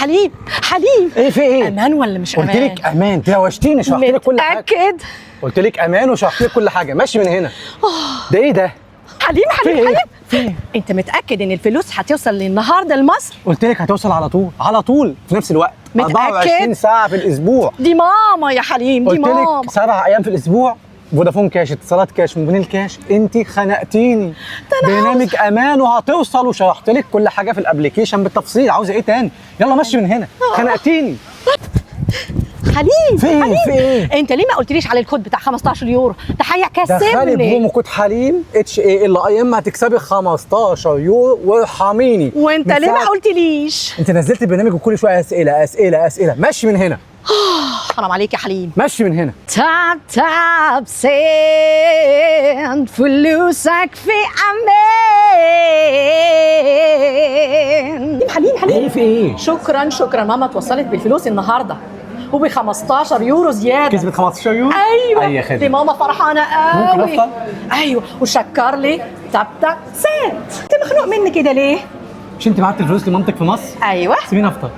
حليم حليم. ايه في ايه؟ امان ولا مش امان؟ قلت لك امان، دوشتيني، شرحت لك كل حاجه. متأكد؟ قلت لك امان وشرحت لك كل حاجه، ماشي من هنا. ده ايه ده؟ حليم حليم في إيه؟ حليم. في إيه؟ انت متأكد ان الفلوس هتوصل النهارده لمصر؟ قلت لك هتوصل على طول على طول في نفس الوقت. متأكد؟ 24 ساعه في الاسبوع. دي ماما يا حليم، دي قلت ماما. لك 7 ايام في الاسبوع، فودافون كاش، اتصالات كاش، موبينيل كاش. انت خنقتيني. برنامج امان وهتوصل، وشرحت لك كل حاجه في الابلكيشن بالتفصيل. عاوزه ايه تاني؟ يلا مشي من هنا، خنقتيني. حليم في ايه؟ حليم. في ايه؟ انت ليه ما قلتليش على الكود بتاع 15 يورو؟ ده دخلي هيكسبني. برومو كود حليم HALIM هتكسبي 15 يورو وارحميني. وانت من ليه ما ساعة- قلتليش؟ انت نزلت البرنامج وكل شويه اسئله اسئله اسئله. مشي من هنا، حرام عليك يا حليم. مشي من هنا. تاب تاب سند فلوسك في امان. حليم حليم. ايه في ايه؟ شكرا شكرا، ماما اتوصلت بالفلوس النهارده وب 15 يورو زياده. كسبت 15 يورو؟ ايوه اي خدمه. دي ماما فرحانه ممكن قوي. أفطر؟ ايوه وشكر لي تاب تاب سند. انت مخنوق مني كده ليه؟ مش انت بعت الفلوس لمامتك في مصر؟ ايوه سيبيني افطر.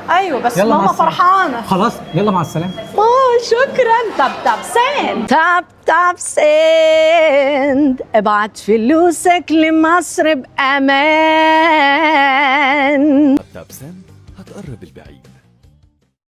ايوه بس يلا مع ماما السلامة. فرحانه. خلاص يلا مع السلامه. شكرا. تاب تاب سند، تاب تاب سند، ابعت فلوسك لمصر بأمان. تاب سند هتقرب البعيد.